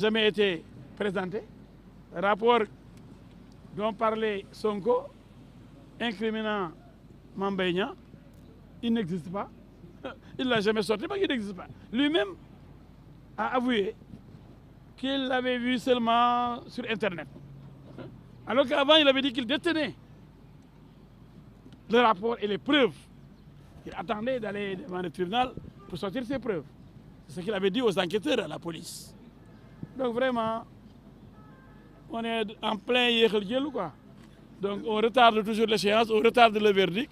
Jamais été présenté. Le rapport dont parlait Sonko, incriminant Mame Mbaye Niang, il n'existe pas. Il ne l'a jamais sorti parce qu'il n'existe pas. Lui-même a avoué qu'il l'avait vu seulement sur Internet. Alors qu'avant, il avait dit qu'il détenait le rapport et les preuves. Il attendait d'aller devant le tribunal pour sortir ses preuves. C'est ce qu'il avait dit aux enquêteurs à la police. Donc vraiment, on est en plein yékhel quoi. Donc on retarde toujours l'échéance, on retarde le verdict,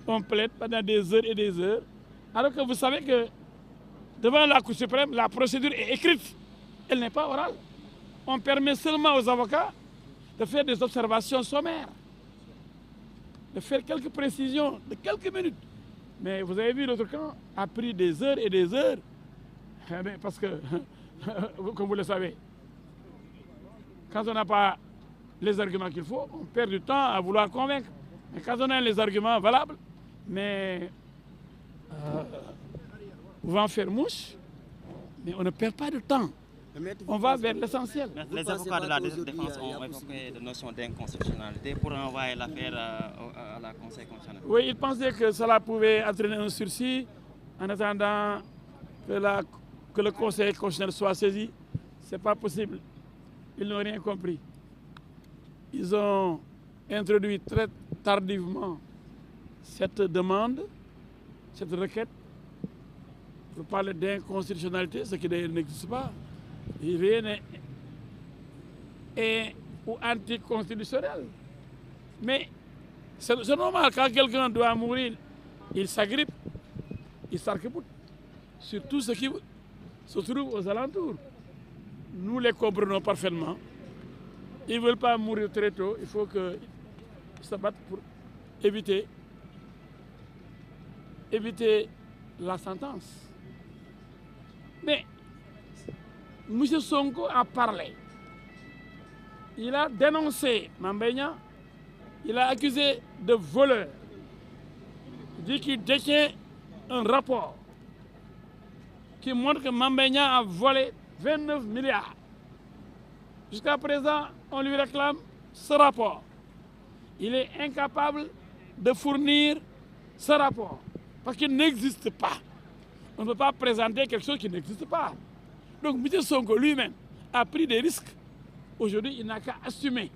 on plaide pendant des heures et des heures. Alors que vous savez que devant la Cour suprême, la procédure est écrite, elle n'est pas orale. On permet seulement aux avocats de faire des observations sommaires, de faire quelques précisions de quelques minutes. Mais vous avez vu, l'autre camp a pris des heures et des heures, parce que, comme vous le savez, quand on n'a pas les arguments qu'il faut, on perd du temps à vouloir convaincre. Mais quand on a les arguments valables, mais on va en faire mouche, mais on ne perd pas de temps. On va vers l'essentiel. Les avocats de la défense ont évoqué la notion d'inconstitutionnalité pour envoyer l'affaire à la Conseil constitutionnel. Oui, ils pensaient que cela pouvait entraîner un sursis en attendant que le Conseil constitutionnel soit saisi. Ce n'est pas possible. Ils n'ont rien compris. Ils ont introduit très tardivement cette demande, cette requête, pour parler d'inconstitutionnalité, ce qui d'ailleurs n'existe pas. Rien n'est ou anticonstitutionnel. Mais c'est normal, quand quelqu'un doit mourir, il s'agrippe, il s'arc-boute sur tout ce qui se trouve aux alentours. Nous les comprenons parfaitement. Ils ne veulent pas mourir très tôt, il faut qu'ils se battent pour éviter la sentence. Mais M. Sonko a parlé. Il a dénoncé Mame Mbaye Niang. Il a accusé de voleur. Il dit qu'il détient un rapport qui montre que Mame Mbaye Niang a volé 29 milliards. Jusqu'à présent, on lui réclame ce rapport. Il est incapable de fournir ce rapport parce qu'il n'existe pas. On ne peut pas présenter quelque chose qui n'existe pas. Donc M. Sonko lui-même a pris des risques. Aujourd'hui, il n'a qu'à assumer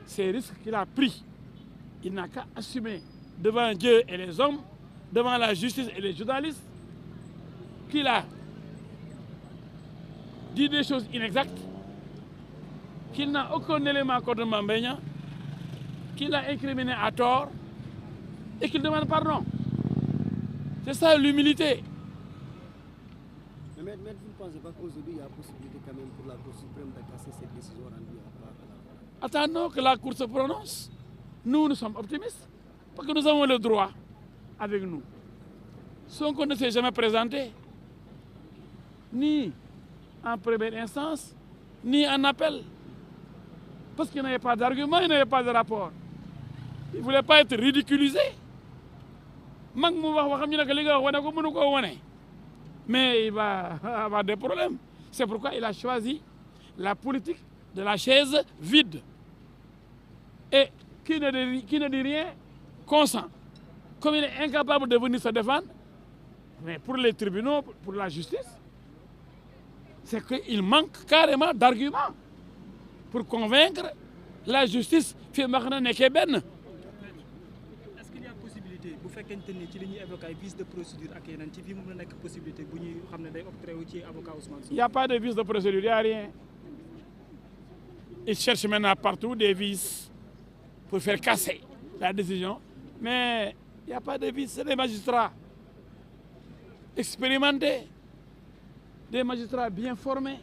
ces risques qu'il a pris. Il n'a qu'à assumer devant Dieu et les hommes, devant la justice et les journalistes, qu'il a dit des choses inexactes, qu'il n'a aucun élément contre Mame Mbaye Niang, qu'il a incriminé à tort et qu'il demande pardon. C'est ça l'humilité. Mais vous ne pensez pas qu'aujourd'hui il y a possibilité quand même pour la Cour suprême de casser cette décision rendue à part? Attendons que la Cour se prononce. Nous sommes optimistes parce que nous avons le droit avec nous. Sonko ne s'est jamais présenté, ni en première instance, ni en appel. Parce qu'il n'avait pas d'argument, il n'avait pas de rapport. Il ne voulait pas être ridiculisé. Mais il va avoir des problèmes. C'est pourquoi il a choisi la politique de la chaise vide. Et qui ne dit rien consent. Comme il est incapable de venir se défendre, mais pour les tribunaux, pour la justice, c'est qu'il manque carrément d'arguments pour convaincre la justice. Est-ce qu'il y a possibilité bu fekkente ni ci li ñuy évoqué ay vices de procédure ak yeneen ci fii mu nekk possibilité bu ñuy xam ne day octroyé wu ci avocat Ousmane Sonko? Il n'y a pas de vices de procédure, il n'y a rien. Ils cherchent maintenant partout des vices pour faire casser la décision. Mais il n'y a pas de vices, c'est des magistrats expérimentés, des magistrats bien formés,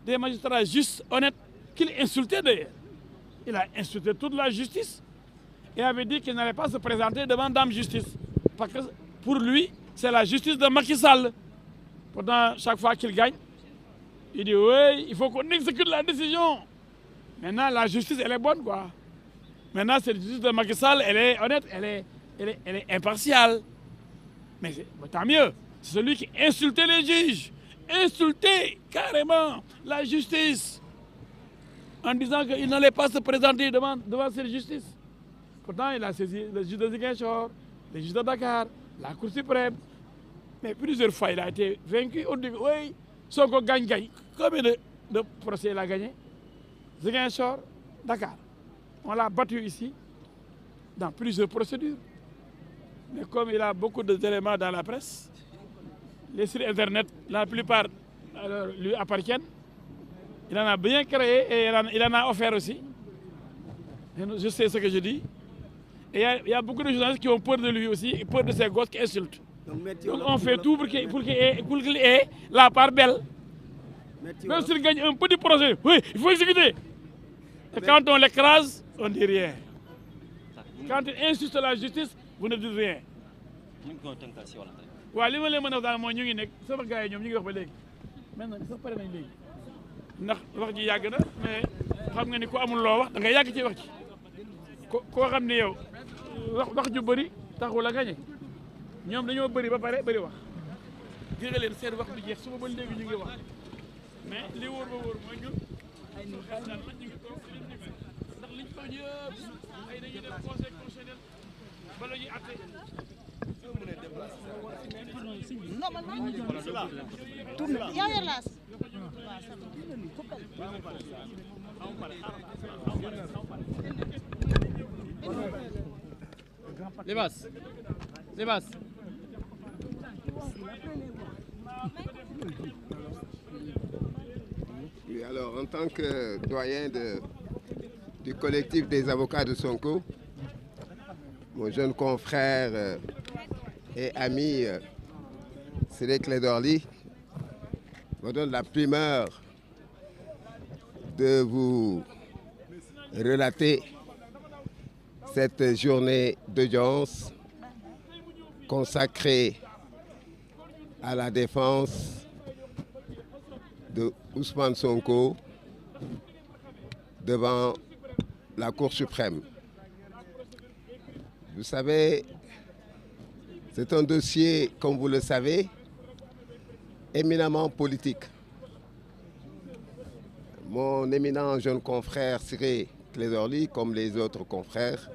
des magistrats justes, honnêtes, qu'il insultait d'ailleurs. Il a insulté toute la justice et avait dit qu'il n'allait pas se présenter devant Dame Justice. Parce que pour lui, c'est la justice de Macky Sall. Pourtant, chaque fois qu'il gagne, il dit oui, il faut qu'on exécute la décision. Maintenant, la justice, elle est bonne, quoi. Maintenant, cette justice de Macky Sall, elle est honnête, elle est impartiale. Mais tant mieux, c'est celui qui insultait les juges, insulté carrément la justice en disant qu'il n'allait pas se présenter devant cette justice. Pourtant, il a saisi le juge de Ziguinchor, le juge de Dakar, la Cour suprême. Mais plusieurs fois, il a été vaincu. On dit oui, Sonko gagne. Combien de procès il a gagné? Ziguinchor, Dakar. On l'a battu ici dans plusieurs procédures. Mais comme il a beaucoup d'éléments dans la presse, les sites internet, la plupart lui appartiennent. Il en a bien créé et il en a offert aussi. Et je sais ce que je dis. Et il y a beaucoup de journalistes qui ont peur de lui aussi, peur de ses gosses qui insultent. Donc on fait tout pour qu'il ait la part belle. Même s'il gagne un petit procès, oui, il faut exécuter. Et quand on l'écrase, on ne dit rien. Quand il insulte la justice, vous ne dites rien. waaw li ma leen mën a wax daal mooy ñu ngi nekk sama gars yi ñoom ñu ngi wax ba léegi maintenant sax pare nañ léegi ndax wax ji yàgg na mais xam nga ni ku amul loo wax da ngay yàgg ci wax ci koo xam ne yow wax ju bëri taxul la gañe ñoom dañoo bëri ba pare bëri wax gis nga leen seen wax du jeex suba ba léegi ñu ngi wax mais li wóor ba wóor mooy ñun suñu xel daal la ñu ngi toog ndax liñ toog yëpp ay dañuy def conseil constitutionnel ba la ñuy atte Libas. Oui, alors en tant que doyen du collectif des avocats de Sonko, mon jeune confrère et ami Ciré Clédor Ly me donne la primeur de vous relater cette journée d'audience consacrée à la défense de Ousmane Sonko devant la Cour suprême. Vous savez, c'est un dossier, comme vous le savez, éminemment politique. Mon éminent jeune confrère Ciré Clédor Ly, comme les autres confrères,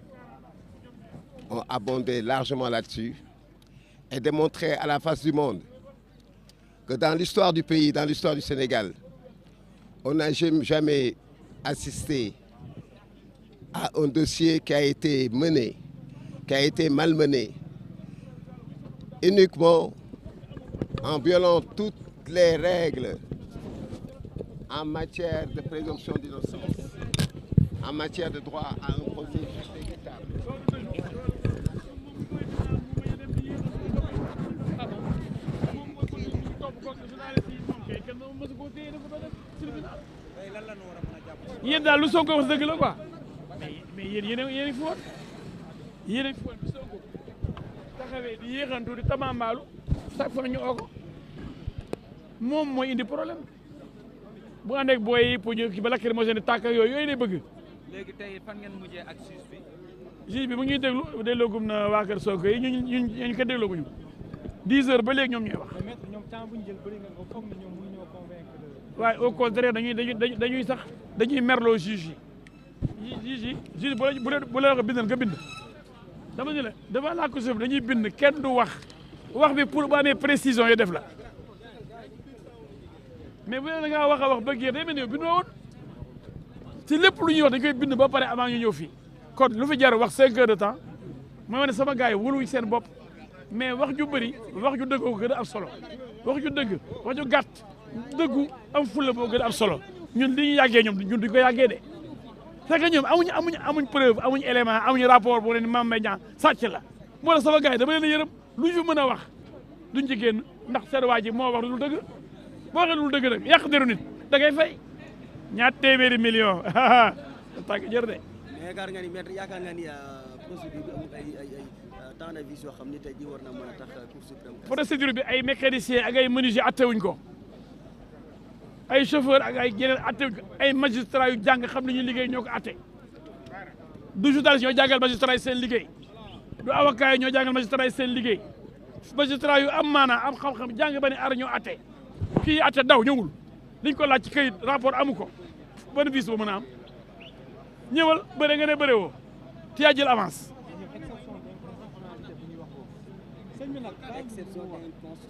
ont abondé largement là-dessus et démontré à la face du monde que dans l'histoire du pays, dans l'histoire du Sénégal, on n'a jamais assisté à un dossier qui a été mené, qui a été malmené, uniquement en violant toutes les règles en matière de présomption d'innocence, en matière de droit à un procès juste et équitable. yéen daal lu Sonko wax dëgg la quoi mais yéen a fi woon yéen a fi woon bi Sonko taxawee di yéexantu di tamambaalu chaque fois ñu oo ko moom mooy indi problème bu ànd ak booy yi pour ñu ki ba lakkari moo seen di tàkk yooyu lay bëgg. léegi tey fan ngeen mujjee ak juge bi mu ngi déglu dégloogum na waa kër Sonko yi ñu ko déglooguñu 10 heures ba léegi ñoom ñooy wax. ñoom temps bu ñu jël bëri nga ko foog na ñoom mënuñoo convaincre. waaye au contraire dañuy merloo juge yi juge bu la ko bindal nga bind. dama ne la devant la Cour suprême dañuy bind kenn du wax bi pour bu amee précision yi def la mais bu dee da ngaa wax a wax ba géer day mel ni yow bindoo woon ci lépp lu ñuy wax dañ koy bind ba pare avant ñu ñëw fii kon lu fi jar wax 5 heures de temps mooy ne sama gars yi wóoluwuñ seen bopp mais wax ju bëri wax ju dëgg ko gën a am solo wax ju dëgg wax ju gàtt dëggu am fulla boo gën a am solo ñun li ñu yàggee ñun duñ ko yàggee de c'est que ñoom amuñ preuve amuñ élément amuñ rapport boo leen Mame Mbaye Niang sàcc la moo tax sama gars yi dama leen a yërëm lu ñu fi mën a wax duñ ci génn ndax seen waa ji moo wax lu dëgg boo waxee lu dëgg nag yàq deru nit da ngay fay ñaar téeméeri million tàgg jër de. mais yaakaar nga ni maître yaakaar nga ni procédure bi amul ay temps de vie yoo xam ni tey jii war na mën a tax Cour suprême. procédure bi ay mécanicien ak ay menuisier attewuñ ko ay chauffeur ak ay yeneen attewuñ ko ay magistrat yu jàng xam ne ñu liggéey ñoo ko atte du journaliste ñoo jàngal magistrat yi seen liggéey du avocat yi ñoo jàngal magistrat yi seen liggéey magistrat yu am maanaa am xam-xam jàng ba ne ar ñoo atte kii atte daw ñëwul liñ ko laaj ci kayit rapport amu ko ban bis ba mën a am ñëwal bëre nga ne bëre woo te yaa jël avance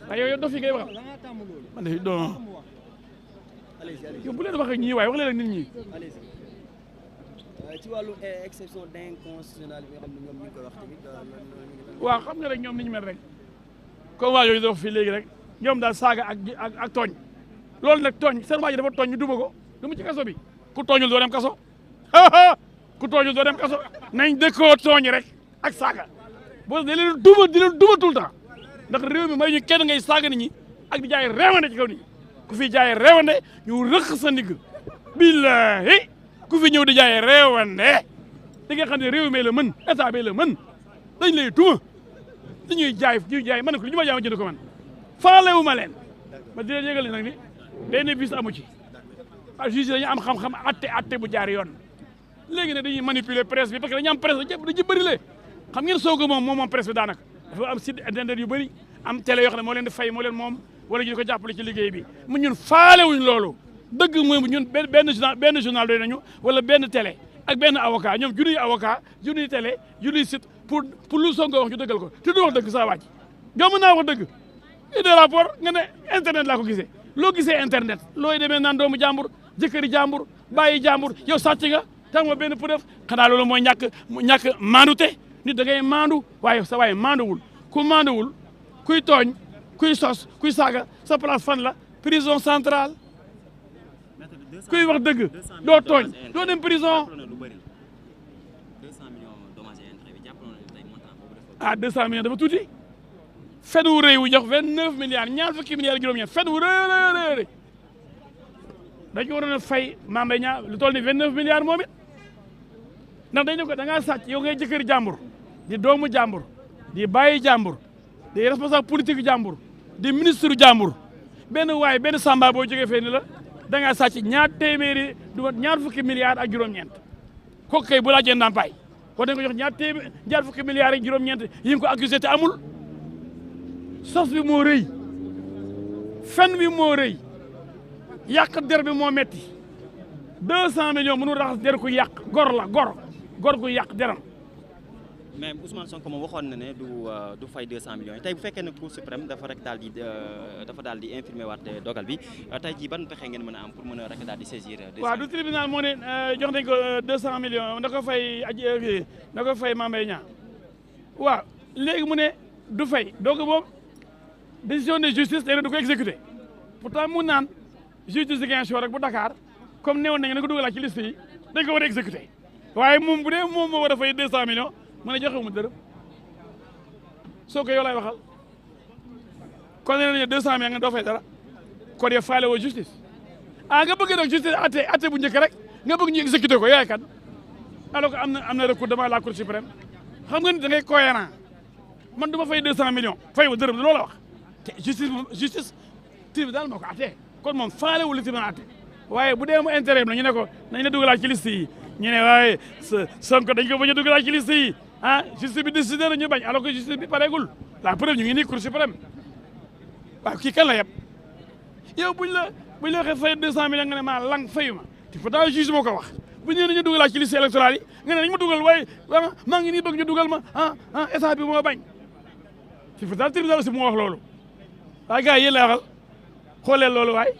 waaye yow dof yi ngay waxal man de non yow bu leen wax ak ñii waaye wax leen ak nit ñi. ci wàllu exception d'inconstitutionnalité bi nga xam ne ñoom ñu ngi koy wax tamit. waaw xam nga rek ñoom ni ñu mel rek comme waa yooyu di wax fii léegi rek ñoom daal saaga ak tooñ loolu nag tooñ seen waa ji dafa tooñ ñu duma ko du mu ci kaso bi ku tooñul doo dem kaso ku tooñul doo dem kaso nañ dëkkoo tooñ rek ak saaga boo di leen duma tout le temps ndax réew mi may ñu kenn ngay saaga nit ñi ak di jaay réewande ci kaw nit ñi ku fi jaay réewande ñu rëq sa ndigg billahi ku fi ñëw di jaay réewande di nga xam ne réew mi la mën état bi la mën dañ lay duma li ñuy jaay man ko li ñu ma jaay ma jënd ko man faalewu ma leen ma di leen yëgal ne nag ni benn bis amu ci juge dañu am xam-xam atte bu jaar yoon léegi ne dañuy manipuler presse bi parce que dañu am presse dañu bëri le xam ngeen Sonko moom presse bi daanaka dafa am site internet yu bëri am télé yoo xam ne moo leen di fay moo leen moom wala ñu ko jàppale ci liggéey bi mu ñun faalewuñ loolu dëgg mooy ñun benn journal doy nañu wala benn télé ak benn avocat ñoom junniy avocat junniy télé junniy site pour lu Sonko wax ñu dëggal ko te du wax dëgg saa wàcc jom naa wax dëgg i de rapport nga ne internet laa ko gisee loo gisee internet looy demee naan doomu jàmbur jëkkëri jàmbur bàyyi jàmbur yow sàcc nga tam nga benn preuve xanaa loolu mooy ñàkk maandute nit da ngay maandu waaye sa waaye maanduwul ku maanduwul kuy tooñ kuy sos kuy saaga sa place fan la prison centrale kuy wax dëgg doo tooñ doo dem prison ah 200 millions dafa tuuti fen wu rëy wu jox 29 milliards ñaar fukki milliards ak juróom-ñeent fen wu rëy dañu waroon a fay Mame Mbaye Niang lu toll ni 29 milliards moom it ndax dañ ne ko da ngaa sàcc yow ngay jëkkër jàmbur di doomu jàmbur di bàyyi jàmbur di responsable politique jàmbur di ministre jàmbur benn samba boo jógee fee ni la da ngaa sàcc ñaar fukki milliards ak juróom-ñeent kooku kay bu laajee ndàmpaay ko dañ ko jox ñaar fukki milliards ak juróom-ñeent yi nga ko accusé te amul sos bi moo rëy fen bi moo rëy yàq der bi moo metti 200 millions mënul raxas der ku yàq gor gu yàq deram. mais Ousmane Sonko moom waxoon na ne du fay 200 millions yi tey bu fekkee ne Cour suprême dafa rek daal di infirmer waat dogal bi tey jii ban pexe ngeen mën a am pour mën a rek daal di saisir. waaw du tribunal moo ne jox nañ ko 200 millions na ko fay Mame Mbaye Niang waaw léegi mu ne du fay donc moom décision de justice tey du ko exécuter pourtant mu naan juge de Ziguinchor rek bu Dakar comme néewoon nañu ne ko dugalaat ci liste yi dañ ko war a exécuter waaye moom bu dee moom moo war a fay 200 millions. mu ne joxe mu dërëm soo ko yow lay waxal kon nee nañu 200 millions nga doo fay dara kon yow faale woo justice nga bëgg nag justice atte bu njëkk rek nga bëgg ñu exécuté ko yaay kan alors que am na recours devant la Cour suprême xam nga ni da ngay cohérent man du ma fay 200 millions fay wu dërëm loolu la wax te justice tribunal moo ko atte kon moom faale wu li tribunal atte waaye bu dee mu intérêt la ñu ne ko nañ la dugalaat ci liste yi ñu ne waaye Sonko dañ ko bañ a dugalaat ci liste yi justice bi décidé na ñu bañ alors que justice bi pareegul la preuve ñu ngi nii Cour suprême waaw kii kan la yeb yow buñ la waxee fay 200 millions nga ne maa lang fayu ma te pourtant juge moo ko wax bu ñu nee ñu dugalaat ci liste électorale yi nga ne nañ ma dugal waaye maa ngi nii bëgg ñu dugal ma état bi moo bañ te pourtant tribunal aussi moo wax loolu waaye gars yi yéen lay waxal xoolee loolu waaye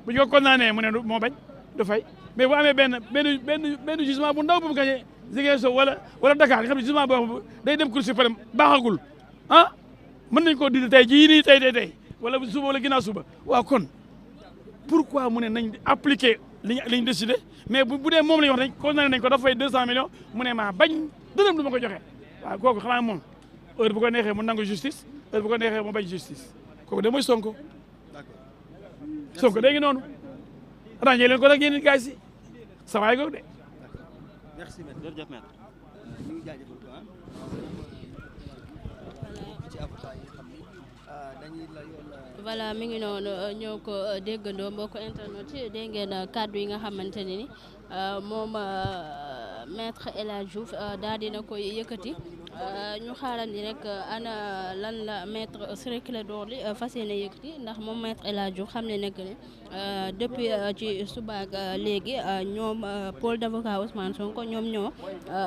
bu ñu ko condamné mu ne moo bañ du fay mais bu amee benn jugement bu ndaw bu mu gagné Ziguinchor wala Dakar nga xam ne jugement boobu day dem Cour suprême baaxagul mën nañ koo dindi tey jii nii tey wala suba wala ginnaaw suba waaw kon pourquoi mu ne nañ appliquer li ñu décidé mais bu dee moom la ñu wax nañ condamné nañ ko dafa fay 200 millions mu ne maa bañ dërëm du ma ko joxe waaw kooku xanaa moom heure bu ko neexee mu nangu justice heure bu ko neexee mu bañ justice kooku de mooy Sonko day ngi noonu ràññee leen ko nag yéen gars yi sa waay googu de. merci maître jërëjëf maître. ñu ngi jaajëfal ko ci avocat yi xam ni dañuy la yoon voilà mi ngi noonu ñoo ko déggandoo mbokk internet yi dégg ngeen kàddu yi nga xamante ne ni moom maître El Hadji Diouf daal dina koy yëkkati ñu xaarandi rek ana lan la maître Ciré Clédor Ly fas yéene yëkkati ndax moom maître El Hadji Diouf xam ne nekk ne depuis ci subaak léegi ñoom pôle d'avocat Ousmane Sonko ñoom ñoo